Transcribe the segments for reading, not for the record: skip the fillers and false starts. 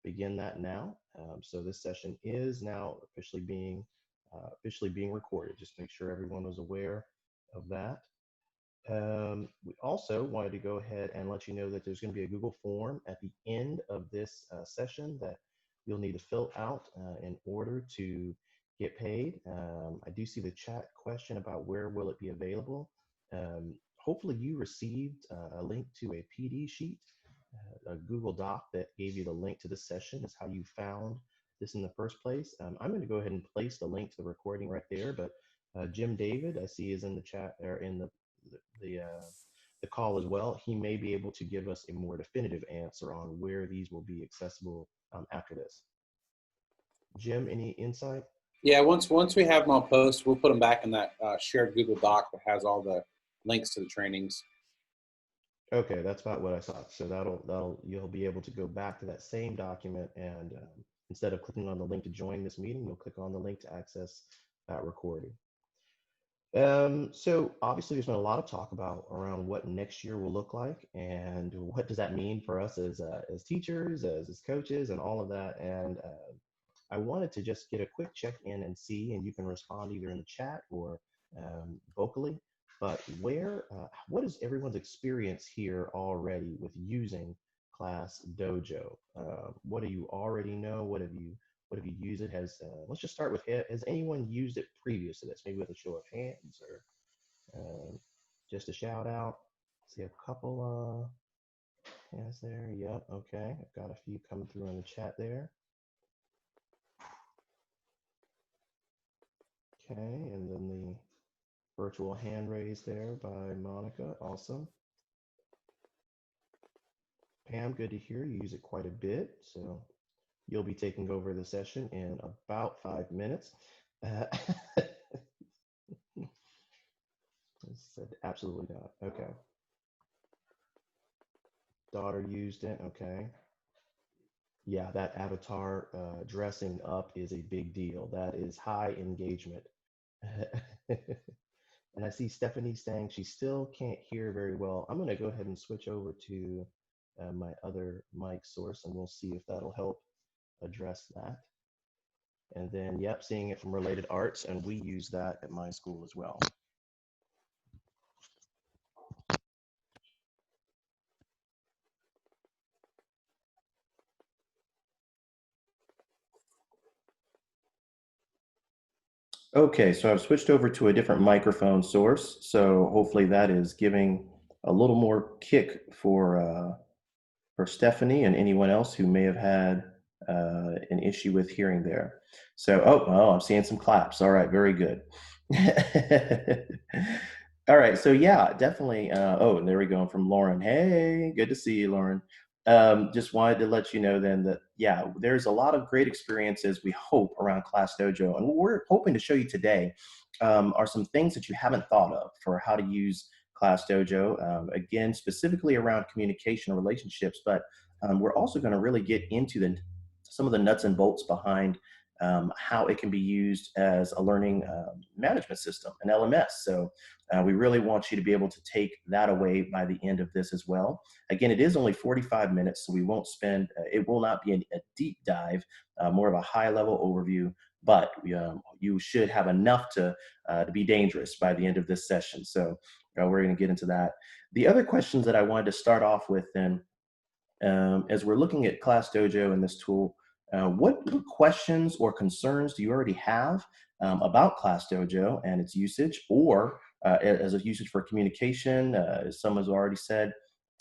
begin that now. So this session is now officially being recorded. Just make sure everyone was aware of that. We also wanted to go ahead and let you know that there's going to be a Google form at the end of this session that you'll need to fill out in order to get paid. I do see the chat question about where will it be available. Hopefully you received a link to a PD sheet, a Google Doc that gave you the link to the session. Is how you found this in the first place. I'm going to go ahead and place the link to the recording right there, but Jim David, I see, is in the chat or in the call as well. He may be able to give us a more definitive answer on where these will be accessible after this. Jim, any insight? Yeah, once we have them all posted, we'll put them back in that shared Google Doc that has all the links to the trainings. Okay, that's about what I thought. So you'll be able to go back to that same document, and instead of clicking on the link to join this meeting, you'll click on the link to access that recording. So obviously there's been a lot of talk around what next year will look like and what does that mean for us as teachers, as coaches, and all of that. And I wanted to just get a quick check-in and see, and you can respond either in the chat or vocally, but what is everyone's experience here already with using ClassDojo? What do you already know? What have you used it? Let's just start with, has anyone used it previous to this? Maybe with a show of hands or just a shout out. See a couple hands there. Yep, okay. I've got a few coming through in the chat there. Okay, and then the virtual hand raised there by Monica. Awesome. Pam, good to hear you use it quite a bit. So you'll be taking over the session in about 5 minutes. Said absolutely not. Okay. Daughter used it. Okay. Yeah, that avatar dressing up is a big deal. That is high engagement. And I see Stephanie saying she still can't hear very well. I'm going to go ahead and switch over to my other mic source, and we'll see if that'll help address that. And then, yep, seeing it from Related Arts, and we use that at my school as well. Okay, so I've switched over to a different microphone source, so hopefully that is giving a little more kick for Stephanie and anyone else who may have had an issue with hearing there. So, well, I'm seeing some claps. All right, very good. All right, so yeah, definitely. Oh, and there we go from Lauren. Hey, good to see you, Lauren. Just wanted to let you know then that, yeah, there's a lot of great experiences, we hope, around ClassDojo. And what we're hoping to show you today are some things that you haven't thought of for how to use ClassDojo, again, specifically around communication and relationships, but we're also going to really get into some of the nuts and bolts behind how it can be used as a learning management system, an LMS. So we really want you to be able to take that away by the end of this as well. Again, it is only 45 minutes, so we won't spend, it will not be a deep dive, more of a high level overview, but you should have enough to be dangerous by the end of this session. So we're going to get into that. The other questions that I wanted to start off with then, as we're looking at ClassDojo and this tool, what questions or concerns do you already have about ClassDojo and its usage, or as a usage for communication, as someone has already said,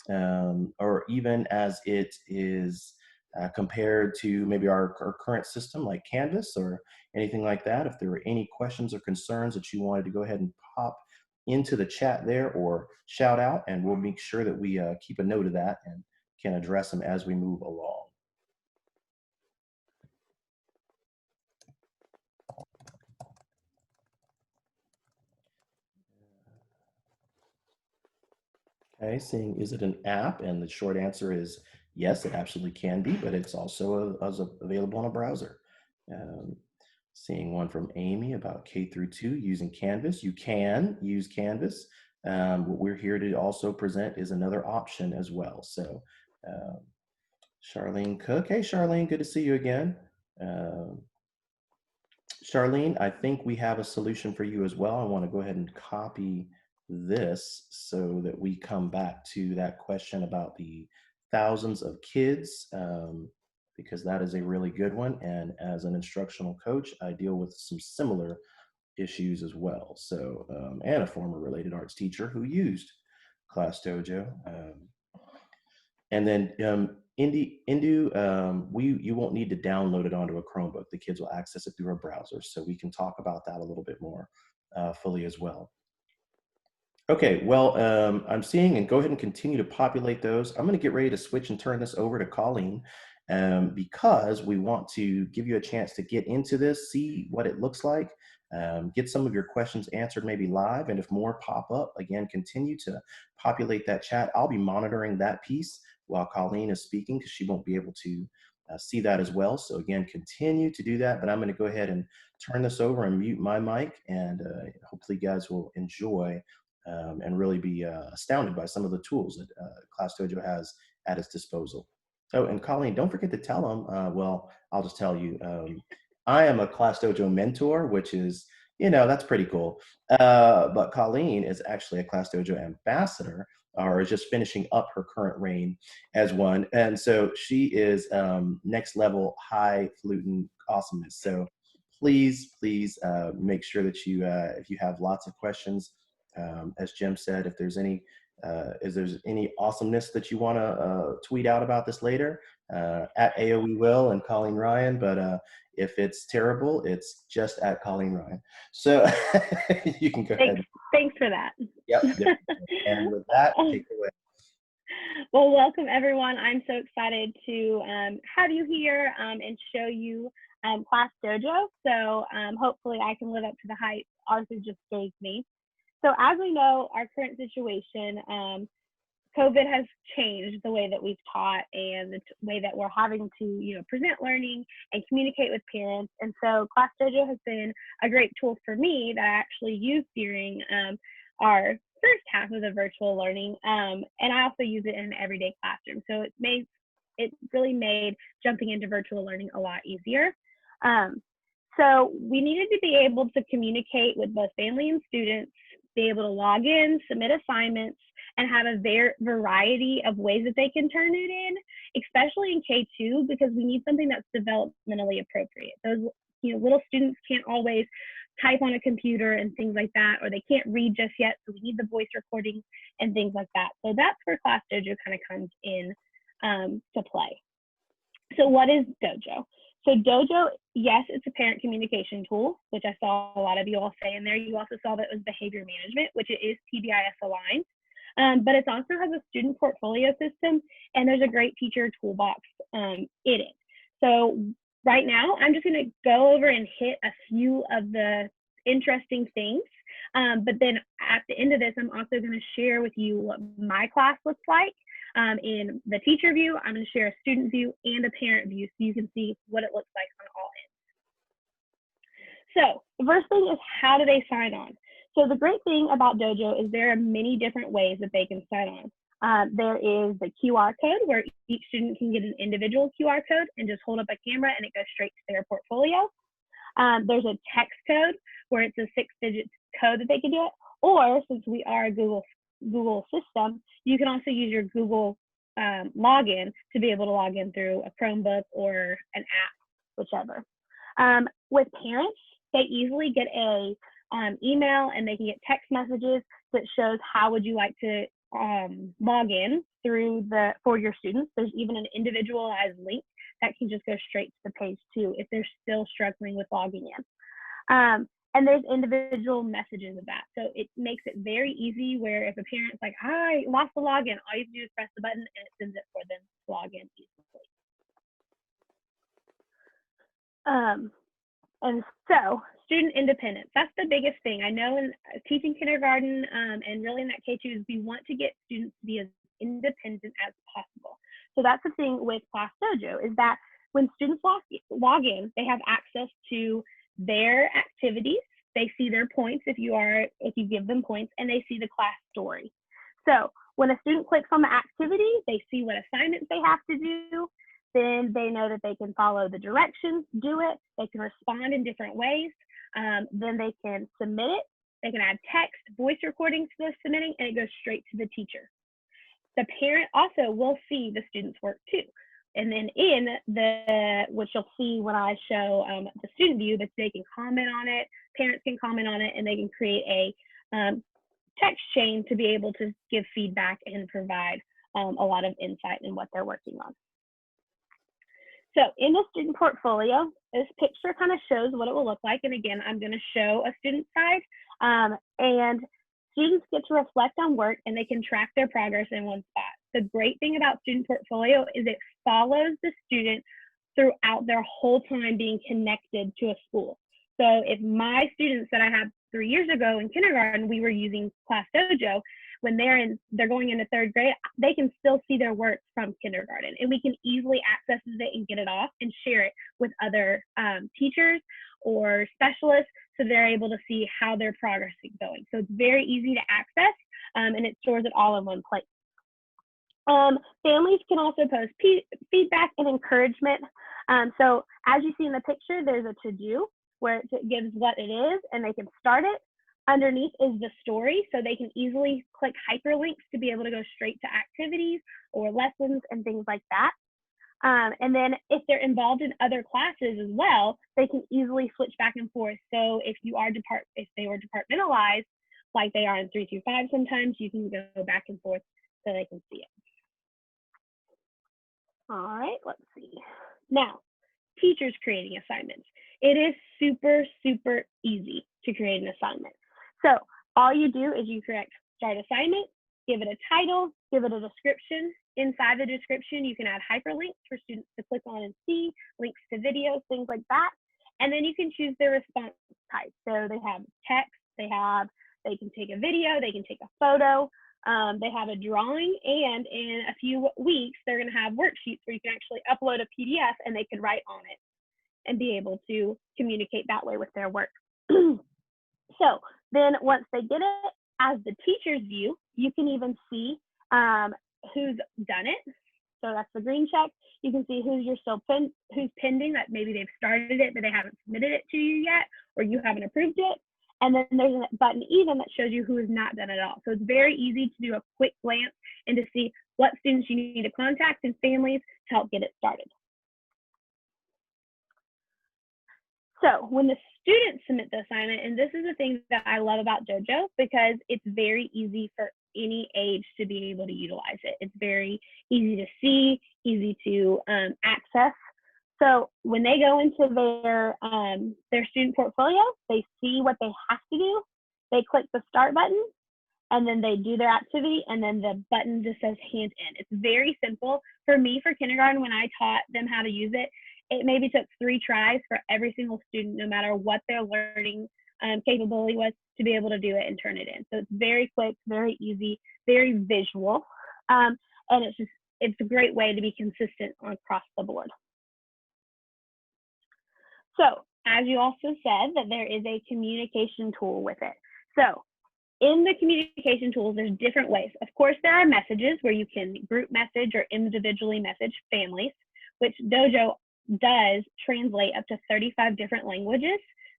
or even as it is compared to maybe our current system like Canvas or anything like that? If there were any questions or concerns that you wanted to go ahead and pop into the chat there or shout out, and we'll make sure that we keep a note of that and can address them as we move along. Okay, seeing is it an app? And the short answer is yes, it absolutely can be, but it's also available on a browser. Seeing one from Amy about K through 2 using Canvas. You can use Canvas. What we're here to also present is another option as well. So Charlene Cook. Hey, Charlene, good to see you again. Um, Charlene, I think we have a solution for you as well. I want to go ahead and copy this so that we come back to that question about the thousands of kids, because that is a really good one. And as an instructional coach, I deal with some similar issues as well. So, and a former related arts teacher who used ClassDojo. And then Indu, you won't need to download it onto a Chromebook. The kids will access it through a browser. So we can talk about that a little bit more fully as well. Okay, well, I'm seeing, and go ahead and continue to populate those. I'm going to get ready to switch and turn this over to Colleen, because we want to give you a chance to get into this, see what it looks like, get some of your questions answered maybe live, and if more pop up, again, continue to populate that chat. I'll be monitoring that piece while Colleen is speaking because she won't be able to see that as well. So again, continue to do that, but I'm going to go ahead and turn this over and mute my mic, and hopefully you guys will enjoy and really be astounded by some of the tools that ClassDojo has at its disposal. Oh, and Colleen, don't forget to tell them, well, I'll just tell you, I am a ClassDojo mentor, which is, that's pretty cool. But Colleen is actually a ClassDojo ambassador, or is just finishing up her current reign as one. And so she is next level highfalutin awesomeness. So please make sure that you, if you have lots of questions, as Jim said, if there's any awesomeness that you want to tweet out about this later, at AOE Will and Colleen Ryan. But if it's terrible, it's just at Colleen Ryan. So you can go ahead. Thanks for that. Yep. And with that, take it away. Well, welcome everyone. I'm so excited to have you here and show you ClassDojo. So hopefully I can live up to the hype Arthur just gave me. So as we know, our current situation, COVID has changed the way that we've taught and the way that we're having to, present learning and communicate with parents. And so ClassDojo has been a great tool for me that I actually used during our first half of the virtual learning. And I also use it in an everyday classroom. So it really made jumping into virtual learning a lot easier. So we needed to be able to communicate with both family and students, be able to log in, submit assignments, and have a variety of ways that they can turn it in, especially in K2, because we need something that's developmentally appropriate. Those little students can't always type on a computer and things like that, or they can't read just yet, so we need the voice recording and things like that. So that's where ClassDojo kind of comes in to play. So what is Dojo? So Dojo, yes, it's a parent communication tool, which I saw a lot of you all say in there. You also saw that it was behavior management, which it is PBIS aligned, but it also has a student portfolio system, and there's a great teacher toolbox in it. So right now, I'm just going to go over and hit a few of the interesting things, but then at the end of this, I'm also going to share with you what my class looks like. In the teacher view, I'm going to share a student view and a parent view so you can see what it looks like on all ends. So the first thing is, how do they sign on? So the great thing about Dojo is there are many different ways that they can sign on. There is the QR code where each student can get an individual QR code and just hold up a camera and it goes straight to their portfolio. There's a text code where it's a 6-digit code that they can do it. Or since we are a Google system, you can also use your Google login to be able to log in through a Chromebook or an app, whichever. With parents, they easily get a email and they can get text messages that shows how would you like to log in for your students. There's even an individualized link that can just go straight to the page too if they're still struggling with logging in. And there's individual messages of that. So it makes it very easy where if a parent's like, I lost the login, all you have to do is press the button and it sends it for them to log in easily. And so student independence, that's the biggest thing. I know in teaching kindergarten and really in that K2 is we want to get students to be as independent as possible. So that's the thing with ClassDojo is that when students log in, they have access to their activities. They see their points if you give them points, and they see the class story. So when a student clicks on the activity, they see what assignments they have to do. then they know that they can follow the directions, do it. They can respond in different ways. Then they can submit it. They can add text, voice recordings to the submitting, and it goes straight to the teacher. The parent also will see the student's work too. And then in the, which you'll see when I show the student view, that they can comment on it, parents can comment on it, and they can create a text chain to be able to give feedback and provide a lot of insight in what they're working on. So in the student portfolio, this picture kind of shows what it will look like. And again, I'm going to show a student side, and students get to reflect on work and they can track their progress in one spot. The great thing about student portfolio is it follows the student throughout their whole time being connected to a school. So if my students that I had 3 years ago in kindergarten, we were using ClassDojo, when they're going into 3rd grade, they can still see their work from kindergarten, and we can easily access it and get it off and share it with other teachers or specialists, so they're able to see how their progress is going. So it's very easy to access, and it stores it all in one place. Families can also post feedback and encouragement. So as you see in the picture, there's a to-do where it gives what it is, and they can start it. Underneath is the story, so they can easily click hyperlinks to be able to go straight to activities or lessons and things like that. And then if they're involved in other classes as well, they can easily switch back and forth. So if they were departmentalized, like they are in 3 through 5 sometimes, you can go back and forth so they can see it. All right, let's see. Now, teachers creating assignments. It is super, super easy to create an assignment. So all you do is you start assignment, give it a title, give it a description. Inside the description, you can add hyperlinks for students to click on and see, links to videos, things like that. And then you can choose their response type. So they have text, they can take a video, they can take a photo, they have a drawing, and in a few weeks, they're gonna have worksheets where you can actually upload a PDF and they can write on it and be able to communicate that way with their work. So then once they get it, as the teacher's view, you can even see who's done it. So that's the green check. You can see who's pending, that maybe they've started it, but they haven't submitted it to you yet, or you haven't approved it. And then there's a button even that shows you who has not done it at all. So it's very easy to do a quick glance and to see what students you need to contact and families to help get it started. So when the students submit the assignment, and this is the thing that I love about Dojo, because it's very easy for any age to be able to utilize it. It's very easy to see, easy to access. So when they go into their student portfolio, they see what they have to do. They click the start button, and then they do their activity, and then the button just says hand in. It's very simple. For me, for kindergarten, when I taught them how to use it, it maybe took 3 tries for every single student, no matter what their learning capability was, to be able to do it and turn it in. So it's very quick, very easy, very visual, and it's a great way to be consistent across the board. So as you also said, that there is a communication tool with it. So in the communication tools, there's different ways. Of course, there are messages where you can group message or individually message families, which Dojo does translate up to 35 different languages.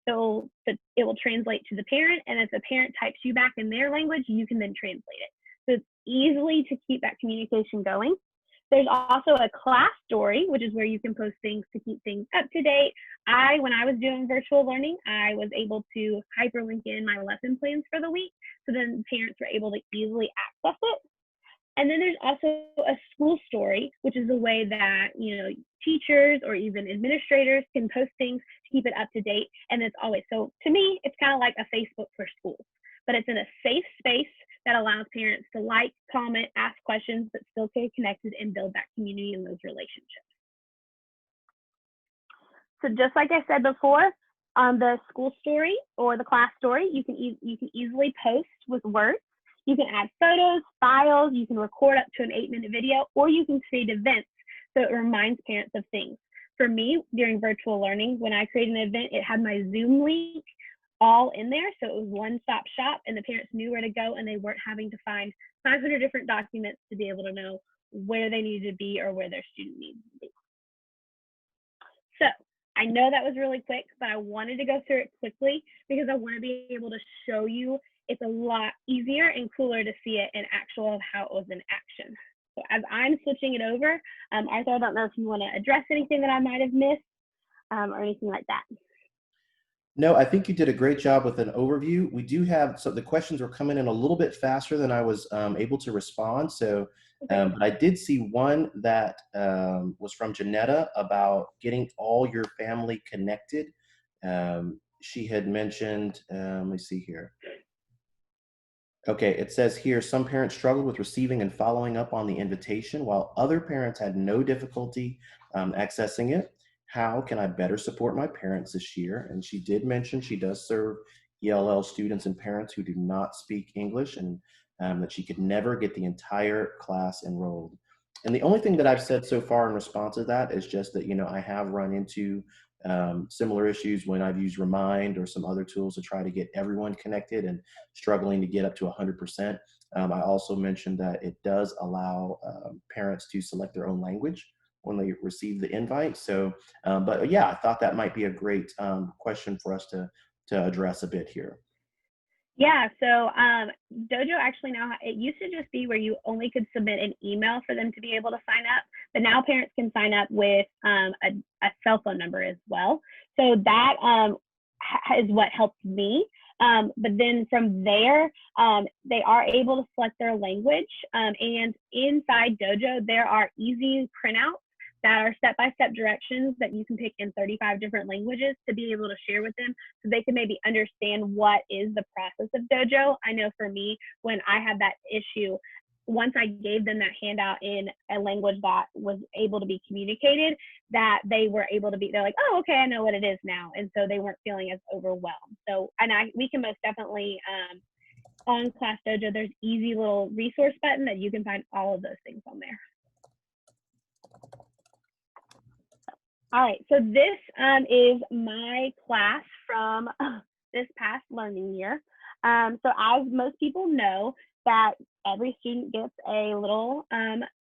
So it will translate to the parent, and if the parent types you back in their language, you can then translate it. So it's easily to keep that communication going. There's also a class story, which is where you can post things to keep things up to date. When I was doing virtual learning, I was able to hyperlink in my lesson plans for the week, so then parents were able to easily access it. And then there's also a school story, which is a way that, teachers or even administrators can post things to keep it up to date. And it's always, so to me, it's kind of like a Facebook for schools, but it's in a safe space that allows parents to like, comment, ask questions, but still stay connected and build that community and those relationships. So just like I said before, on the school story or the class story, you can easily post with words. You can add photos, files, you can record up to an 8-minute video, or you can create events so it reminds parents of things. For me, during virtual learning, when I created an event, it had my Zoom link all in there, so it was one-stop shop, and the parents knew where to go, and they weren't having to find 500 different documents to be able to know where they needed to be or where their student needed to be. So I know that was really quick, but I wanted to go through it quickly because I want to be able to show you it's a lot easier and cooler to see it in actual of how it was in action. So as I'm switching it over, Arthur, I don't know if you want to address anything that I might have missed or anything like that. No, I think you did a great job with an overview. We do have, so the questions were coming in a little bit faster than I was able to respond. So, Okay. but I did see one that was from Janetta about getting all your family connected. She had mentioned, let me see here. Okay, it says here, some parents struggled with receiving and following up on the invitation, while other parents had no difficulty accessing it. How can I better support my parents this year? And she did mention she does serve ELL students and parents who do not speak English, and that she could never get the entire class enrolled. And the only thing that I've said so far in response to that is just that, I have run into similar issues when I've used Remind or some other tools to try to get everyone connected and struggling to get up to 100%. I also mentioned that it does allow parents to select their own language when they receive the invite. So, but yeah, I thought that might be a great question for us to address a bit here. Yeah, so Dojo actually now, it used to just be where you only could submit an email for them to be able to sign up, but now parents can sign up with a cell phone number as well. So that is what helped me. But then from there, they are able to select their language. And inside Dojo, there are easy printouts that are step-by-step directions that you can pick in 35 different languages to be able to share with them so they can maybe understand what is the process of Dojo. I know for me, when I had that issue, once I gave them that handout in a language that was able to be communicated, that they were able to be, they're like, oh, okay, I know what it is now. And so they weren't feeling as overwhelmed. So, and we can most definitely, on ClassDojo, there's easy little resource button that you can find all of those things on there. All right, so this is my class from this past learning year. So as most people know, that every student gets a little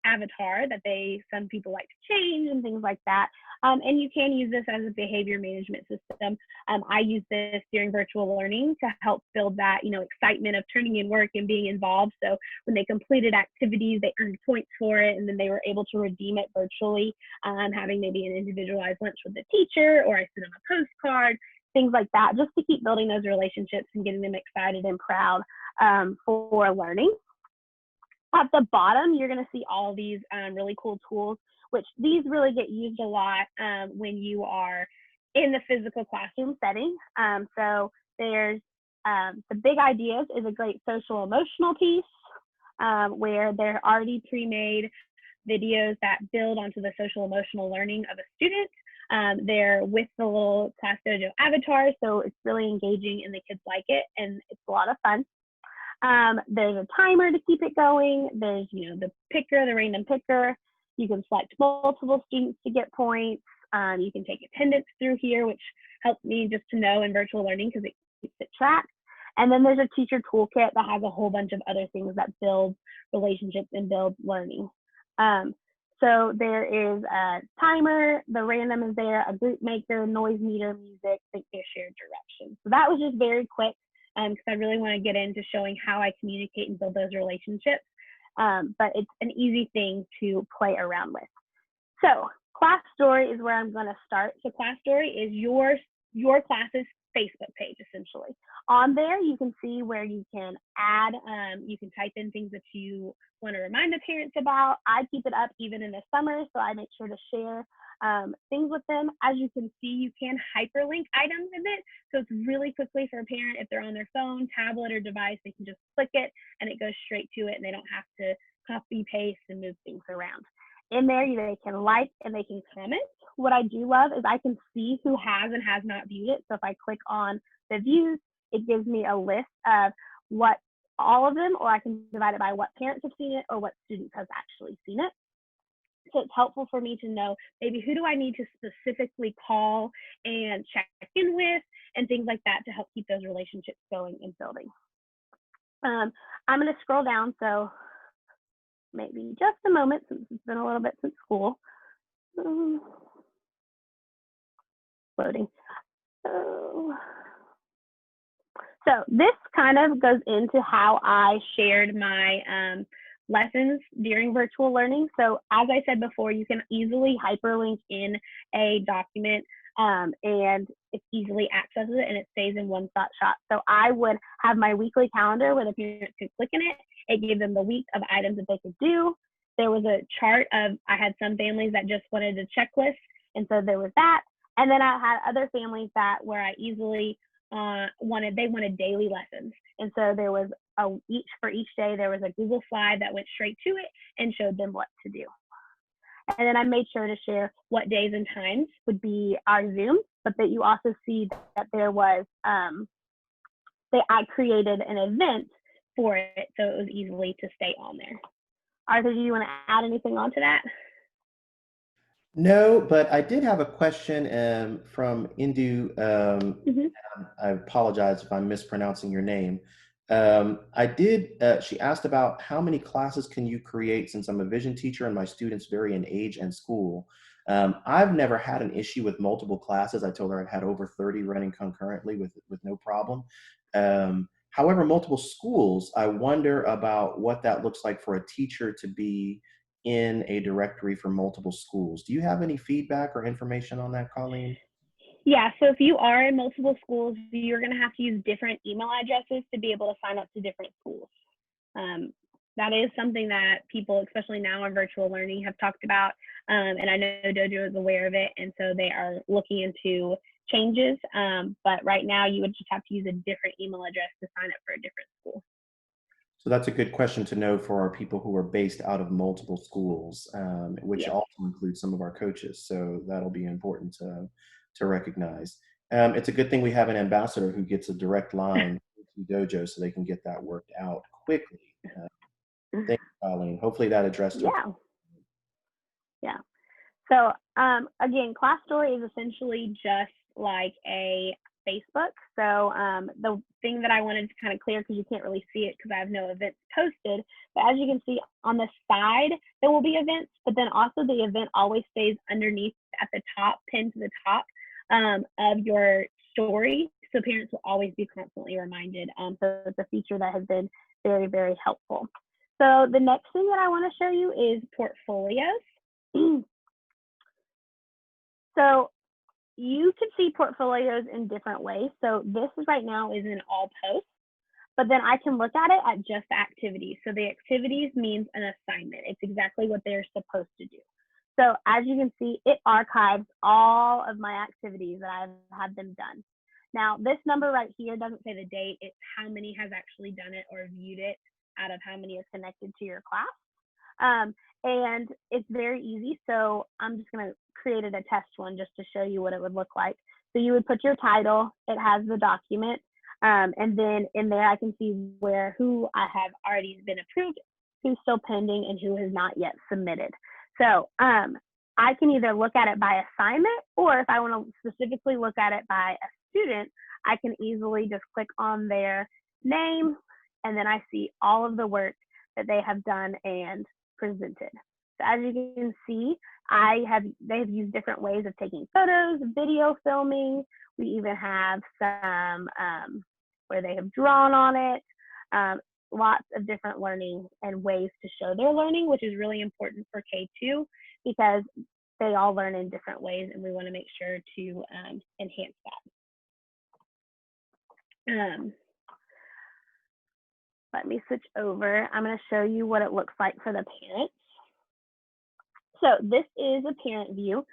avatar that some people like to change and things like that. And you can use this as a behavior management system. I use this during virtual learning to help build that, excitement of turning in work and being involved. So when they completed activities, they earned points for it, and then they were able to redeem it virtually, having maybe an individualized lunch with the teacher, or I sent them a postcard, things like that, just to keep building those relationships and getting them excited and proud for learning. At the bottom, you're going to see all these really cool tools, which these really get used a lot when you are in the physical classroom setting. So there's the big ideas is a great social emotional piece where they're already pre-made videos that build onto the social emotional learning of a student. They're with the little ClassDojo avatar, so it's really engaging and the kids like it, and it's a lot of fun. There's a timer to keep it going. There's, the picker, the random picker. You can select multiple students to get points. You can take attendance through here, which helps me just to know in virtual learning because it keeps it tracked. And then there's a teacher toolkit that has a whole bunch of other things that build relationships and build learning. So there is a timer, the random is there, a group maker, noise meter, music, think your shared directions. So that was just very quick because I really want to get into showing how I communicate and build those relationships. But it's an easy thing to play around with. So Class Story is where I'm going to start. So Class Story is your class's Facebook page, essentially. On there, you can see where you can add, you can type in things that you want to remind the parents about. I keep it up even in the summer, so I make sure to share things with them. As you can see, you can hyperlink items in it, so it's really quickly for a parent. If they're on their phone, tablet, or device, they can just click it, and it goes straight to it, and they don't have to copy, paste, and move things around. In there, they can like and they can comment. What I do love is I can see who has and has not viewed it. So if I click on the views, it gives me a list of what all of them, or I can divide it by what parents have seen it or what students have actually seen it. So it's helpful for me to know maybe who do I need to specifically call and check in with and things like that to help keep those relationships going and building. I'm going to scroll down, so maybe just a moment since it's been a little bit since school. loading. So this kind of goes into how I shared my lessons during virtual learning. So as I said before, you can easily hyperlink in a document and it's easily accessible and it stays in one shot. So I would have my weekly calendar where the parents could click in it. It gave them the week of items that they could do. There was a chart of, I had some families that just wanted a checklist, and so there was that. And then I had other families that where I easily wanted daily lessons. And so there was for each day, there was a Google slide that went straight to it and showed them what to do. And then I made sure to share what days and times would be our Zoom, but that you also see that there was, I created an event for it so it was easily to stay on there. Arthur, do you want to add anything onto that? No, but I did have a question from Indu. I apologize if I'm mispronouncing your name. She asked about how many classes can you create since I'm a vision teacher and my students vary in age and school. I've never had an issue with multiple classes. I told her I've had over 30 running concurrently with no problem. However, multiple schools, I wonder about what that looks like for a teacher to be in a directory for multiple schools. Do you have any feedback or information on that, Colleen? Yeah, so if you are in multiple schools, you're going to have to use different email addresses to be able to sign up to different schools. That is something that people, especially now in virtual learning, have talked about. And I know Dojo is aware of it, and so they are looking into changes. But right now, you would just have to use a different email address to sign up for a different school. So that's a good question to know for our people who are based out of multiple schools, which Yes. also includes some of our coaches. So that'll be important to recognize. It's a good thing we have an ambassador who gets a direct line to Dojo so they can get that worked out quickly. Thank you, Colleen. Hopefully that addressed her. Yeah. So again, ClassDojo is essentially just like a Facebook. So the thing that I wanted to kind of clear, because you can't really see it because I have no events posted, but as you can see on the side, there will be events, but then also the event always stays underneath at the top, pinned to the top of your story. So parents will always be constantly reminded. So it's a feature that has been very, very helpful. So the next thing that I want to show you is portfolios. So you can see portfolios in different ways. So this right now is in all posts, but then I can look at it at just the activities. So the activities means an assignment. It's exactly what they're supposed to do. So as you can see, it archives all of my activities that I've had them done. Now, this number right here doesn't say the date. It's how many has actually done it or viewed it out of how many are connected to your class. And it's very easy. So I'm just going to create a test one just to show you what it would look like. So you would put your title. It has the document. And then in there, I can see who I have already been approved, who's still pending, and who has not yet submitted. So I can either look at it by assignment, or if I want to specifically look at it by a student, I can easily just click on their name, and then I see all of the work that they have done and presented. So as you can see, they have used different ways of taking photos, video filming. We even have some where they have drawn on it. Lots of different learning and ways to show their learning, which is really important for K2 because they all learn in different ways, and we want to make sure to enhance that. Let me switch over. I'm going to show you what it looks like for the parents. So this is a parent view.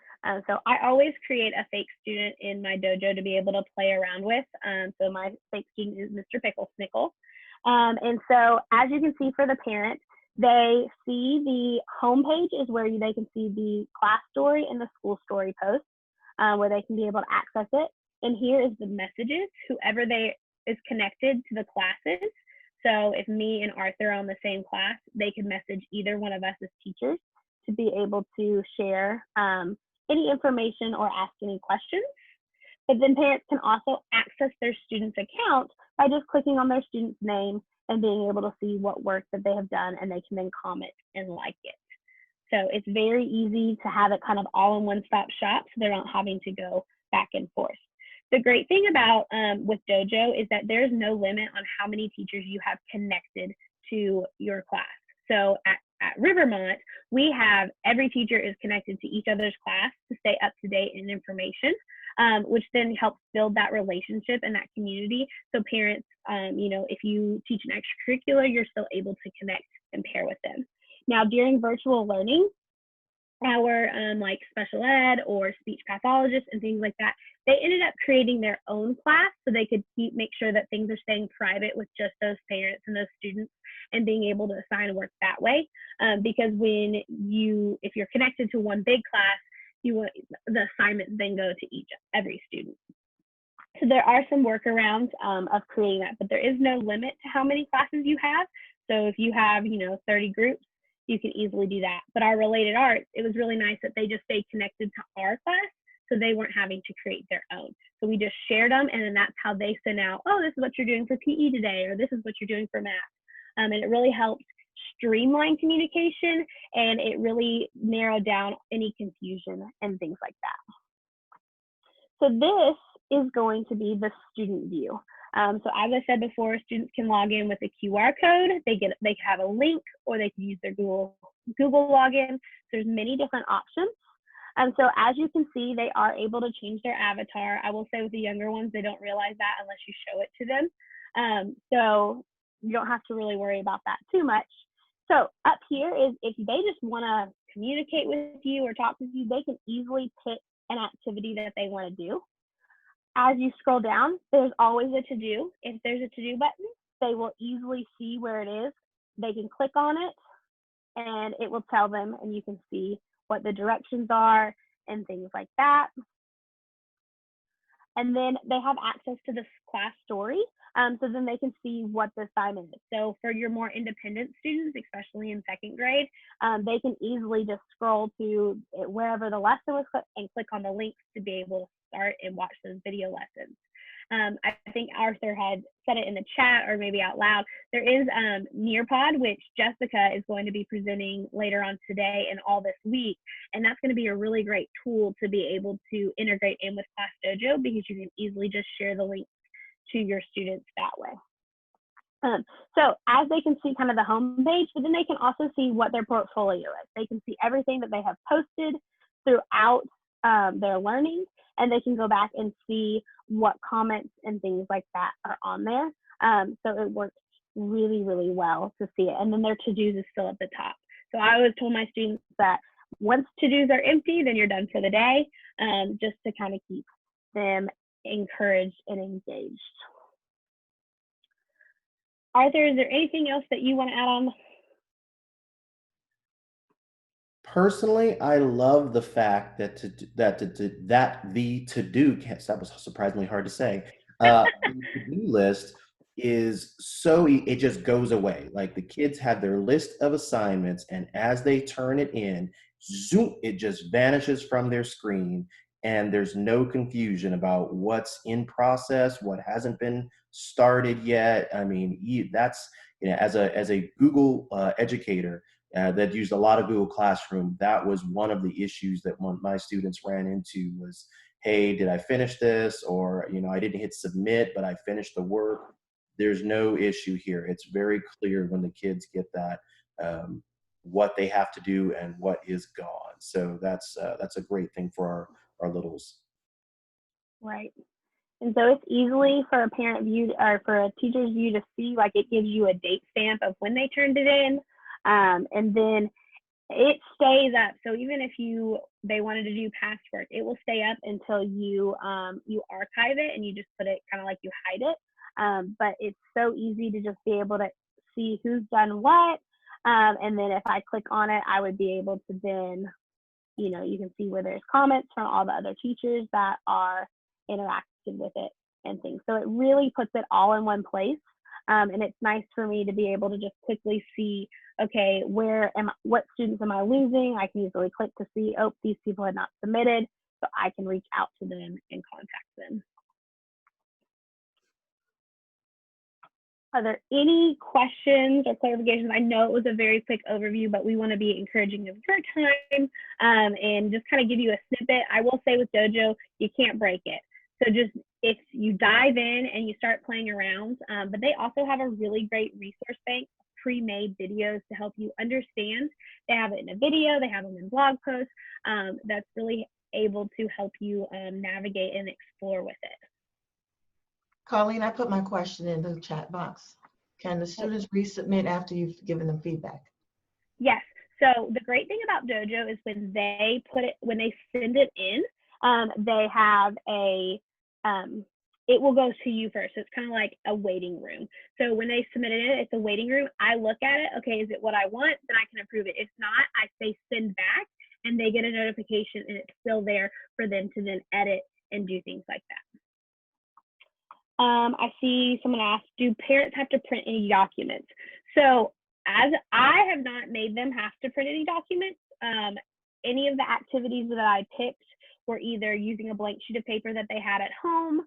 So I always create a fake student in my dojo to be able to play around with. So my fake student is Mr. Pickle Snickle. And so as you can see for the parent, they see the home page is where they can see the class story and the school story post, where they can be able to access it. And here is the messages, whoever is connected to the classes. So if me and Arthur are on the same class, they can message either one of us as teachers to be able to share any information or ask any questions. But then parents can also access their student's account by just clicking on their student's name and being able to see what work that they have done, and they can then comment and like it. So it's very easy to have it kind of all in one-stop shop, so they're not having to go back and forth. The great thing about with Dojo is that there's no limit on how many teachers you have connected to your class. So at Rivermont, we have every teacher is connected to each other's class to stay up to date in information, which then helps build that relationship and that community. So parents, if you teach an extracurricular, you're still able to connect and pair with them. Now, during virtual learning, our like special ed or speech pathologists and things like that, they ended up creating their own class so they could make sure that things are staying private with just those parents and those students and being able to assign work that way. Because if you're connected to one big class, the assignments then go to every student. So there are some workarounds of creating that, but there is no limit to how many classes you have. So if you have, 30 groups, you can easily do that. But our related arts, it was really nice that they just stayed connected to our class, so they weren't having to create their own. So we just shared them, and then that's how they sent out, oh, this is what you're doing for PE today, or this is what you're doing for math. And it really helped streamline communication, and it really narrowed down any confusion and things like that. So this is going to be the student view. So as I said before, students can log in with a QR code. They have a link, or they can use their Google login. There's many different options. So as you can see, they are able to change their avatar. I will say with the younger ones, they don't realize that unless you show it to them. So you don't have to really worry about that too much. So up here is if they just want to communicate with you or talk with you, they can easily pick an activity that they want to do. As you scroll down, there's always a to-do. If there's a to-do button, they will easily see where it is. They can click on it, and it will tell them, and you can see what the directions are and things like that. And then they have access to this class story, so then they can see what the assignment is. So for your more independent students, especially in second grade, they can easily just scroll to wherever the lesson was and click on the links to be able to start and watch those video lessons. I think Arthur had said it in the chat or maybe out loud. There is Nearpod, which Jessica is going to be presenting later on today and all this week. And that's going to be a really great tool to be able to integrate in with ClassDojo, because you can easily just share the links to your students that way. So as they can see kind of the home page, but then they can also see what their portfolio is. They can see everything that they have posted throughout their learning, and they can go back and see what comments and things like that are on there. So it works really, really well to see it. And then their to-dos is still at the top. So I always told my students that once to-dos are empty, then you're done for the day, just to kind of keep them encouraged and engaged. Arthur, is there anything else that you want to add on? Personally, I love the fact that the to-do, that was surprisingly hard to say, the to-do list is it just goes away. Like the kids have their list of assignments, and as they turn it in, zoom, it just vanishes from their screen, and there's no confusion about what's in process, what hasn't been started yet. I mean, that's, as a Google educator, that used a lot of Google Classroom, that was one of the issues that one of my students ran into was, hey, did I finish this? Or, I didn't hit submit, but I finished the work. There's no issue here. It's very clear when the kids get that, what they have to do and what is gone. So that's a great thing for our littles. Right. And so it's easily for a parent view or for a teacher's view to see, like it gives you a date stamp of when they turned it in. And then it stays up. So even if they wanted to do past work, it will stay up until you archive it and you just put it kind of like you hide it. But it's so easy to just be able to see who's done what. And then if I click on it, I would be able to then, you can see where there's comments from all the other teachers that are interacted with it and things. So it really puts it all in one place. And it's nice for me to be able to just quickly see, okay, what students am I losing? I can easily click to see, oh, these people had not submitted, so I can reach out to them and contact them. Are there any questions or clarifications? I know it was a very quick overview, but we want to be encouraging of your time and just kind of give you a snippet. I will say with Dojo, you can't break it. So just if you dive in and you start playing around, but they also have a really great resource bank, pre-made videos to help you understand. They have it in a video, they have them in blog posts. That's really able to help you navigate and explore with it. Colleen, I put my question in the chat box. Can the students resubmit after you've given them feedback? Yes. So the great thing about Dojo is when they send it in, they have it will go to you first. So it's kind of like a waiting room. So when they submitted it, it's a waiting room. I look at it. Okay, is it what I want? Then I can approve it. If not, I say send back, and they get a notification, and it's still there for them to then edit and do things like that. I see someone asked, do parents have to print any documents? So as I have not made them have to print any documents, any of the activities that I picked were either using a blank sheet of paper that they had at home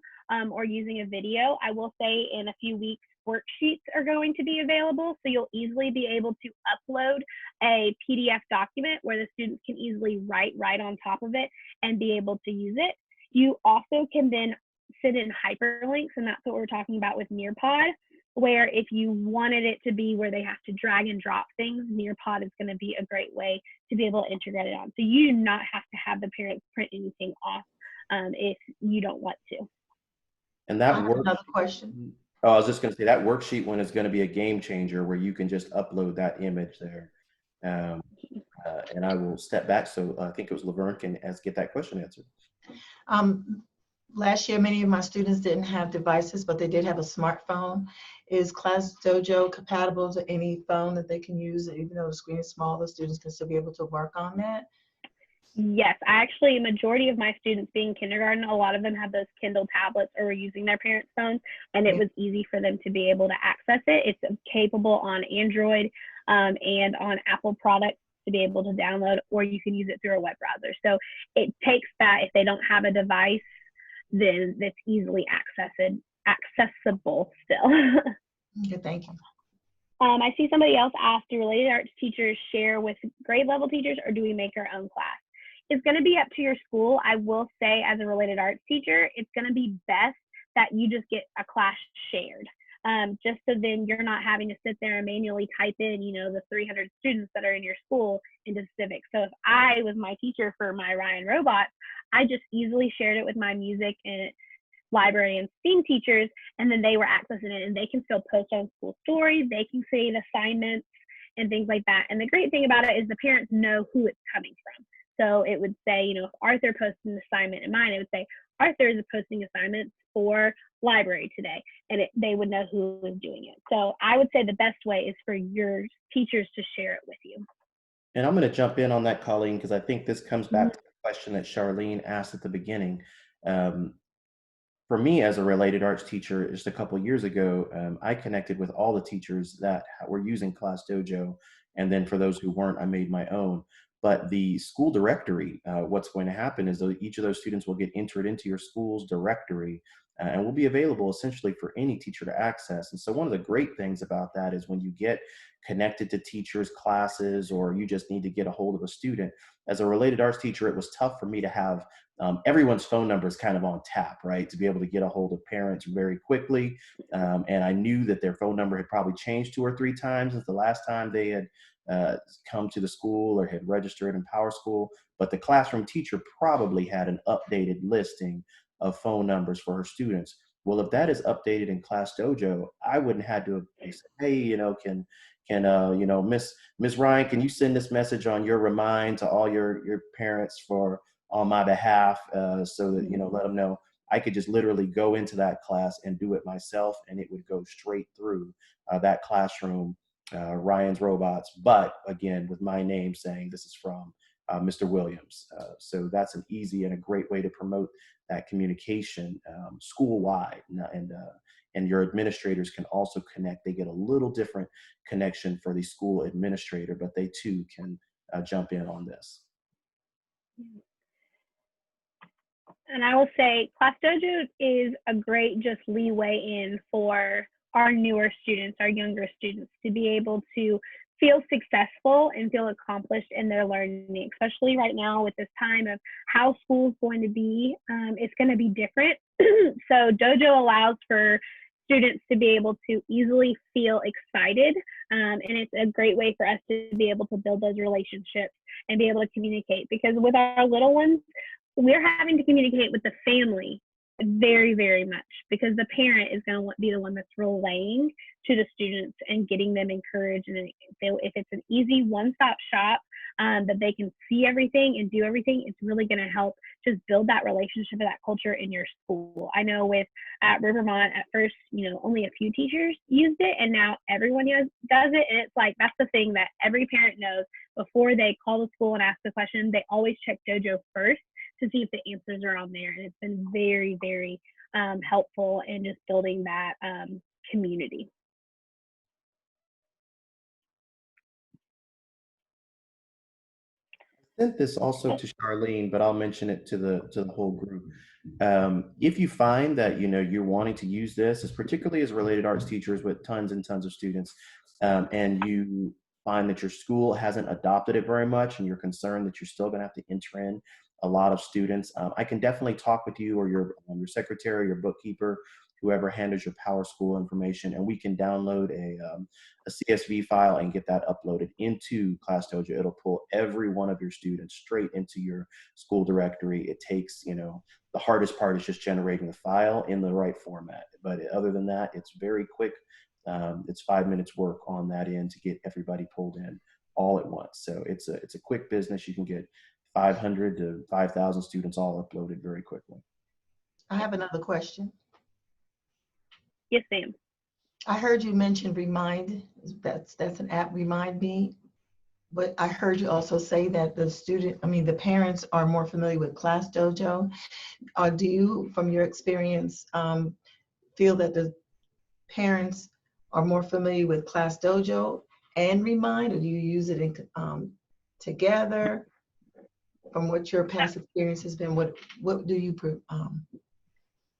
or using a video. I will say in a few weeks, worksheets are going to be available. So you'll easily be able to upload a PDF document where the students can easily write right on top of it and be able to use it. You also can then send in hyperlinks, and that's what we're talking about with Nearpod, where if you wanted it to be where they have to drag and drop things, Nearpod is going to be a great way to be able to integrate it on. So you do not have to have the parents print anything off if you don't want to. And that Another question. Oh, I was just going to say that worksheet one is going to be a game changer where you can just upload that image there. And I will step back so I think it was Laverne can get that question answered. Last year, many of my students didn't have devices, but they did have a smartphone. Is ClassDojo compatible to any phone that they can use? Even though the screen is small, the students can still be able to work on that? Yes, actually, a majority of my students being kindergarten, a lot of them have those Kindle tablets or were using their parents' phones, and it was easy for them to be able to access it. It's capable on Android and on Apple products to be able to download, or you can use it through a web browser. So it takes that, if they don't have a device, then it's easily accessible still. Okay, thank you. I see somebody else ask, do related arts teachers share with grade level teachers, or do we make our own class? It's going to be up to your school. I will say as a related arts teacher, it's going to be best that you just get a class shared. Just so then you're not having to sit there and manually type in, the 300 students that are in your school into civics. So if I was my teacher for my Ryan robots, I just easily shared it with my music and library and STEAM teachers, and then they were accessing it, and they can still post on school stories, they can create assignments and things like that. And the great thing about it is the parents know who it's coming from. So it would say, if Arthur posted an assignment in mine, it would say, Arthur is posting assignments for library today, and they would know who was doing it. So I would say the best way is for your teachers to share it with you. And I'm going to jump in on that, Colleen, because I think this comes back to the question that Charlene asked at the beginning. For me, as a related arts teacher, just a couple of years ago, I connected with all the teachers that were using ClassDojo. And then for those who weren't, I made my own. But the school directory, what's going to happen is that each of those students will get entered into your school's directory and will be available essentially for any teacher to access. And so one of the great things about that is when you get connected to teachers' classes, or you just need to get a hold of a student. As a related arts teacher, it was tough for me to have everyone's phone numbers kind of on tap, right? To be able to get a hold of parents very quickly. And I knew that their phone number had probably changed 2 or 3 times since the last time they had come to the school or had registered in PowerSchool, but the classroom teacher probably had an updated listing of phone numbers for her students. Well, if that is updated in ClassDojo, I wouldn't have to say, hey, can Miss Ryan, can you send this message on your remind to all your parents on my behalf, so that let them know. I could just literally go into that class and do it myself, and it would go straight through that classroom, Ryan's robots, but again with my name saying this is from Mr. Williams. So that's an easy and a great way to promote that communication school-wide, and your administrators can also connect. They get a little different connection for the school administrator, but they too can jump in on this. And I will say ClassDojo is a great just leeway in for our newer students, our younger students, to be able to feel successful and feel accomplished in their learning, especially right now with this time of how school's going to be. It's going to be different. So Dojo allows for students to be able to easily feel excited. And it's a great way for us to be able to build those relationships and be able to communicate, because with our little ones, we're having to communicate with the family very, very much, because the parent is going to be the one that's relaying to the students and getting them encouraged. And if it's an easy one-stop shop that they can see everything and do everything, it's really going to help just build that relationship and that culture in your school. I know at Rivermont at first, only a few teachers used it, and now everyone does it. And it's like, that's the thing that every parent knows. Before they call the school and ask the question, they always check Dojo first to see if the answers are on there. And it's been very, very helpful in just building that community. Sent this also to Charlene, but I'll mention it to the whole group. If you find that you're wanting to use this, as particularly as related arts teachers with tons and tons of students, and you find that your school hasn't adopted it very much, and you're concerned that you're still going to have to enter in a lot of students, I can definitely talk with you or your secretary, your bookkeeper, whoever handles your Power School information, and we can download a CSV file and get that uploaded into ClassDojo. It'll pull every one of your students straight into your school directory. It takes, the hardest part is just generating the file in the right format. But other than that, it's very quick. It's 5 minutes work on that end to get everybody pulled in all at once. So it's a quick business. You can get 500 to 5,000 students all uploaded very quickly. I have another question. Yes, ma'am. I heard you mention Remind. That's an app, Remind Me. But I heard you also say that the parents are more familiar with ClassDojo. Do you, from your experience, feel that the parents are more familiar with ClassDojo and Remind, or do you use it together? From what your past experience has been, what do you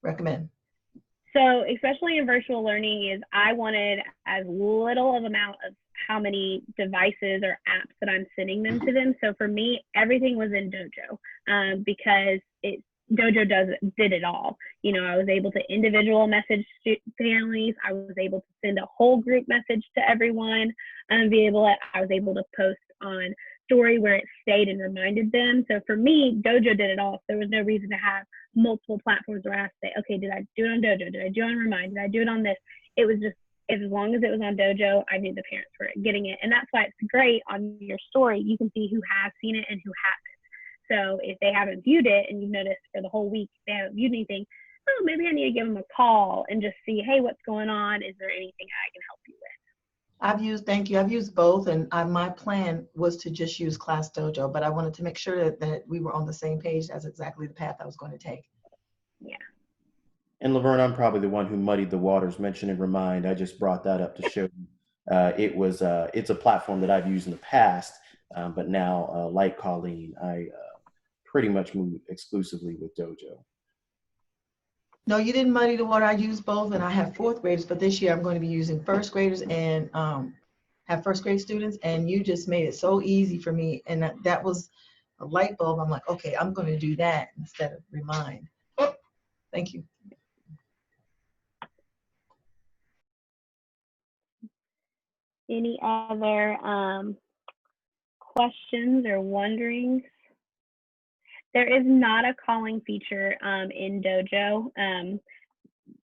recommend? So especially in virtual learning, is I wanted as little of amount of how many devices or apps that I'm sending them to them. So for me, everything was in Dojo because Dojo did it all. I was able to individual message families. I was able to send a whole group message to everyone. I was able to post on story where it stayed and reminded them. So for me, Dojo did it all. So there was no reason to have multiple platforms where I have to say, okay, did I do it on Dojo? Did I do it on Remind? Did I do it on this? It was just, as long as it was on Dojo, I knew the parents were getting it. And that's why it's great on your story. You can see who has seen it and who hasn't. So if they haven't viewed it and you've noticed for the whole week they haven't viewed anything, oh, maybe I need to give them a call and just see, hey, what's going on? Is there anything I can help you with? Thank you. I've used both, and my plan was to just use ClassDojo, but I wanted to make sure that we were on the same page. That's exactly the path I was going to take. Yeah. And Laverne, I'm probably the one who muddied the waters mentioning Remind. I just brought that up to show it's a platform that I've used in the past, but now, like Colleen, I pretty much move exclusively with Dojo. No, you didn't muddy the water. I used both, and I have fourth graders, but this year I'm going to be using first graders and have first grade students, and you just made it so easy for me, and that was a light bulb. I'm like, okay, I'm going to do that instead of Remind. Thank you. Any other questions or wonderings? There is not a calling feature in Dojo.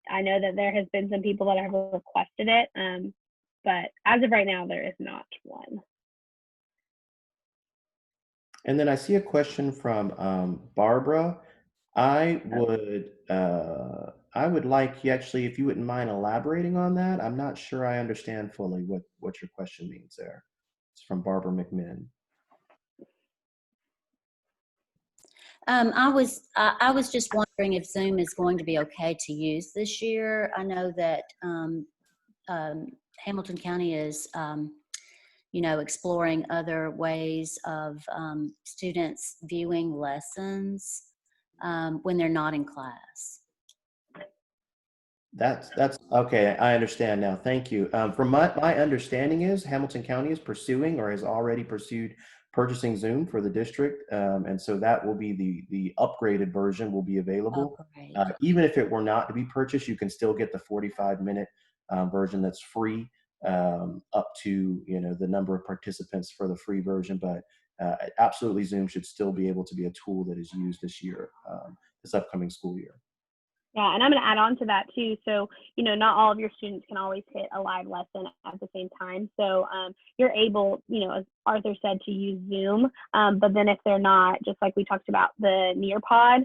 I know that there has been some people that have requested it, but as of right now, there is not one. And then I see a question from Barbara. I would like you actually, if you wouldn't mind elaborating on that. I'm not sure I understand fully what your question means there. It's from Barbara McMinn. I was just wondering if Zoom is going to be okay to use this year. I know that Hamilton County is, exploring other ways of students viewing lessons when they're not in class. That's okay. I understand now. Thank you. From my understanding is Hamilton County is pursuing or has already pursued purchasing Zoom for the district, and so that will be the upgraded version will be Oh, available. great. Even if it were not to be purchased, you can still get the 45-minute version that's free, up to the number of participants for the free version. But absolutely, Zoom should still be able to be a tool that is used this year, this upcoming school year. Yeah, and I'm going to add on to that too. So, not all of your students can always hit a live lesson at the same time. So you're able, as Arthur said, to use Zoom. But then if they're not, just like we talked about the Nearpod,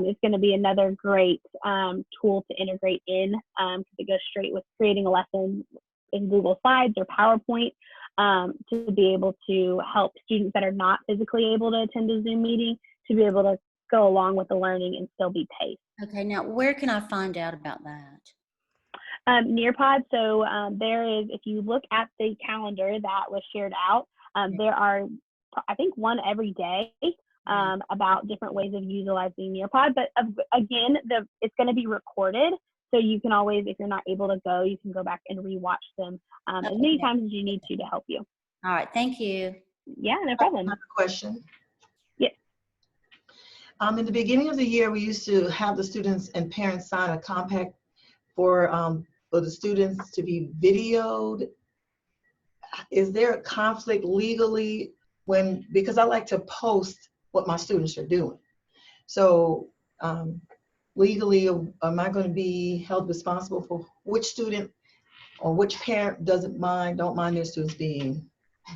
it's going to be another great tool to integrate in, because it goes straight with creating a lesson in Google Slides or PowerPoint, to be able to help students that are not physically able to attend a Zoom meeting to be able to go along with the learning and still be paced. Okay, now where can I find out about that? Nearpod. So there is, if you look at the calendar that was shared out, there are, I think, one every day about different ways of utilizing Nearpod. But again, it's going to be recorded. So you can always, if you're not able to go, you can go back and rewatch them as many times as you need to help you. All right, thank you. Yeah, no problem. I have a question. Yes. In the beginning of the year, we used to have the students and parents sign a compact for the students to be videoed. Is there a conflict legally because I like to post what my students are doing? So legally, am I going to be held responsible for which student or which parent don't mind their students being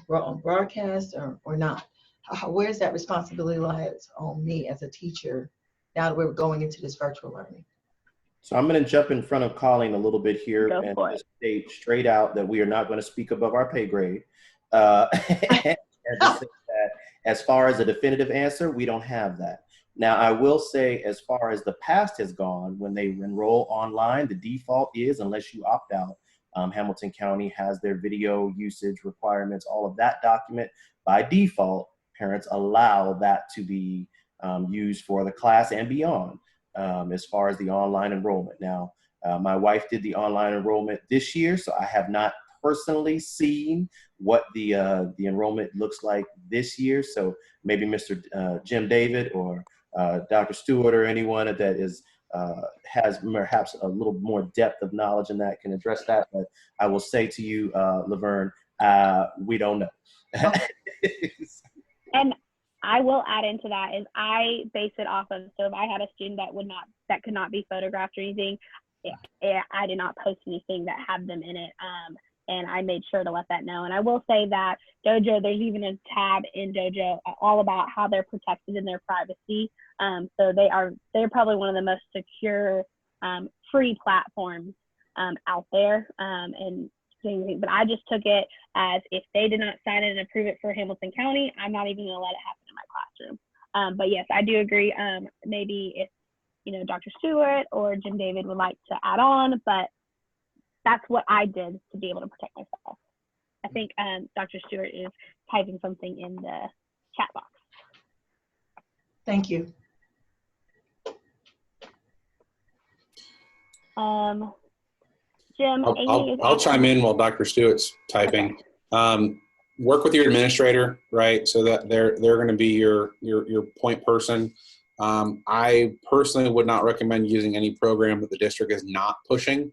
broadcast or not? Where's that responsibility lies on me as a teacher now that we're going into this virtual learning? So I'm going to jump in front of Colleen a little bit here Go and for just state straight out that we are not going to speak above our pay grade. And to say that as far as a definitive answer, we don't have that. Now, I will say, as far as the past has gone, when they enroll online, the default is, unless you opt out, Hamilton County has their video usage requirements, all of that document. By default, parents allow that to be used for the class and beyond. As far as the online enrollment. Now, my wife did the online enrollment this year, so I have not personally seen what the enrollment looks like this year. So maybe Mr. Jim David or Dr. Stewart or anyone that has perhaps a little more depth of knowledge in that can address that. But I will say to you, Laverne, we don't know. And I will add into that is I base it off of, so if I had a student that could not be photographed or anything, I did not post anything that had them in it. And I made sure to let that know. And I will say that Dojo, there's even a tab in Dojo all about how they're protected in their privacy. So they're probably one of the most secure free platforms out there. But I just took it as if they did not sign it and approve it for Hamilton County, I'm not even going to let it happen in my classroom. But yes, I do agree. Maybe if Dr. Stewart or Jim David would like to add on, but that's what I did to be able to protect myself. I think Dr. Stewart is typing something in the chat box. Thank you. Jim, I'll chime in while Dr. Stewart's typing. Okay. Work with your administrator, right? So that they're going to be your point person. I personally would not recommend using any program that the district is not pushing.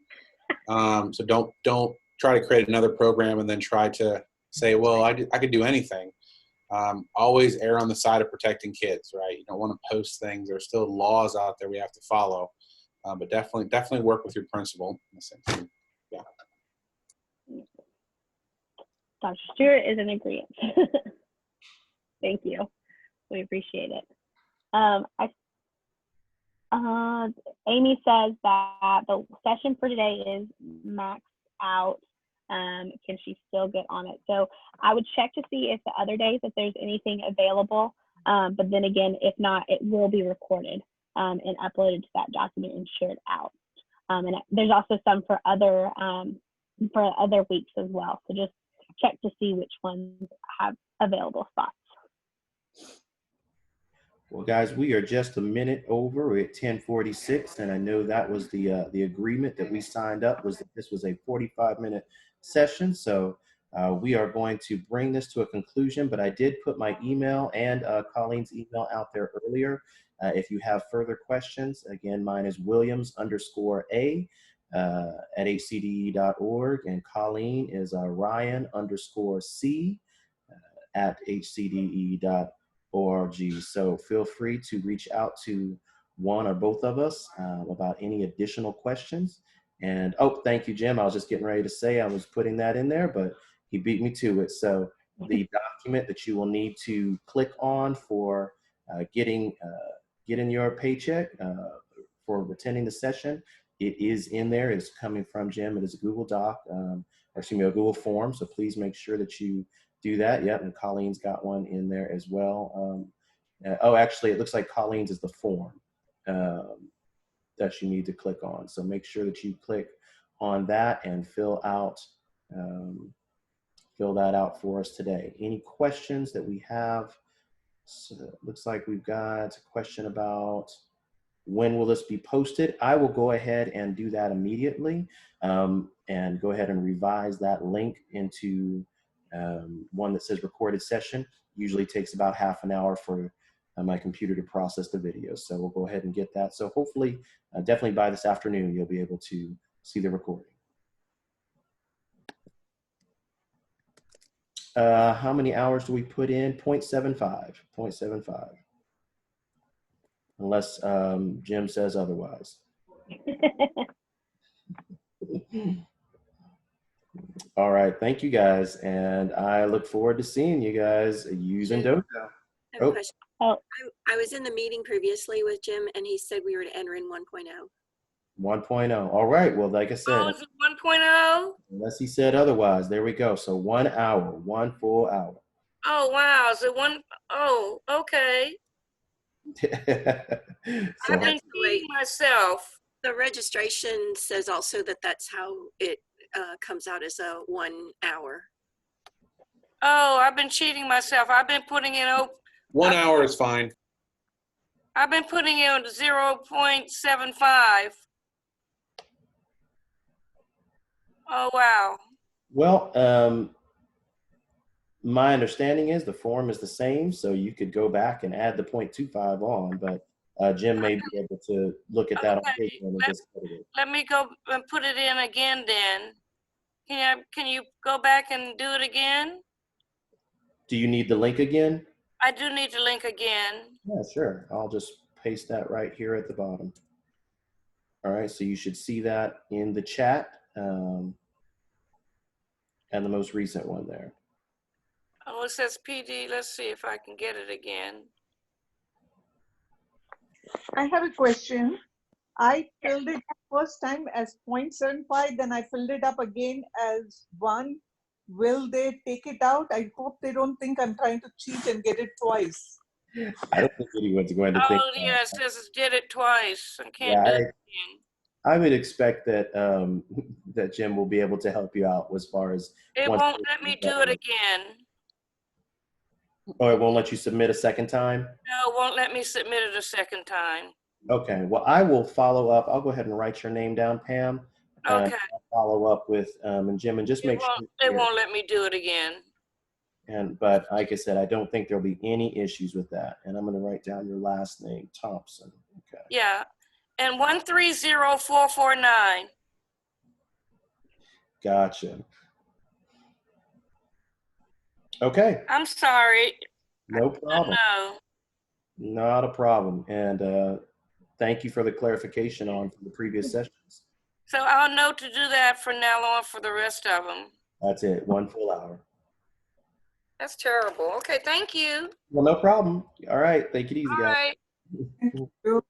So don't try to create another program and then try to say, well, I could do anything. Always err on the side of protecting kids, right? You don't want to post things. There's still laws out there we have to follow. But definitely work with your principal. Yeah. Dr. Stewart is in agreement. Thank you. We appreciate it. Amy says that the session for today is maxed out. Can she still get on it? So I would check to see if the other days, if there's anything available. But then again, if not, it will be recorded and uploaded to that document and shared out. And there's also some for other weeks as well. So just check to see which ones have available spots. Well, guys, we are just a minute over. We're at 10:46, and I know that was the agreement that we signed up was that this was a 45-minute session. So we are going to bring this to a conclusion. But I did put my email and Colleen's email out there earlier. If you have further questions, again, mine is Williams_A at hcde.org, and Colleen is Ryan_C at hcde.org. So feel free to reach out to one or both of us about any additional questions. And oh, thank you, Jim. I was just getting ready to say I was putting that in there, but he beat me to it. So the document that you will need to click on for getting your paycheck for attending the session, it is in there. It's coming from Jim. It is a Google Doc, or excuse me, a Google form. So please make sure that you do that. Yep, and Colleen's got one in there as well. Oh, actually, it looks like Colleen's is the form that you need to click on. So make sure that you click on that and fill that out for us today. Any questions that we have? So it looks like we've got a question about when will this be posted. I will go ahead and do that immediately and go ahead and revise that link into one that says recorded session. Usually takes about half an hour for my computer to process the video. So we'll go ahead and get that. So hopefully, definitely by this afternoon, you'll be able to see the recording. How many hours do we put in? 0.75. Unless Jim says otherwise. All right, thank you guys, and I look forward to seeing you guys using Dojo. I have a question. Oh. I was in the meeting previously with Jim, and he said we were to enter in 1.0. 1.0. All right, well, like I said, Oh, is it 1.0? unless he said otherwise, there we go. So 1 hour, 1 full hour. Oh, wow. Is it one? Oh, okay. So, I've been feeding myself. The registration says also that that's how it comes out as a 1 hour. Oh, I've been cheating myself. I've been putting in 1 hour is fine. I've been putting in 0.75. Oh, wow. well, my understanding is the form is the same, so you could go back and add the 0.25 on, but Jim may be able to look at that on Okay, paper and just edit it. Let me go and put it in again then. Can you go back and do it again? Do you need the link again? I do need to link again. Yeah, sure. I'll just paste that right here at the bottom. All right, so you should see that in the chat and the most recent one there. Oh, it says PD. Let's see if I can get it again. I have a question. I filled it first time as 0.75, then I filled it up again as 1. Will they take it out? I hope they don't think I'm trying to cheat and get it twice. I don't think anyone's going to think Oh, yeah, it says it did it twice. I can't Yeah, do it again. I would expect that that Jim will be able to help you out as far as. It won't let me do it again. Oh, it won't let you submit a second time? No, it won't let me submit it a second time. Okay, well, I will follow up. I'll go ahead and write your name down, Pam. Okay. I'll follow up with and Jim and just make sure. It won't let me do it again. But like I said, I don't think there'll be any issues with that. And I'm going to write down your last name, Thompson. Okay. Yeah. And 130449. Gotcha. Okay. I'm sorry. No problem. No. Not a problem. And thank you for the clarification on the previous sessions. So I'll know to do that from now on for the rest of them. That's it. 1 full hour. That's terrible. Okay, thank you. Well, no problem. All right. Take it easy, All guys. right.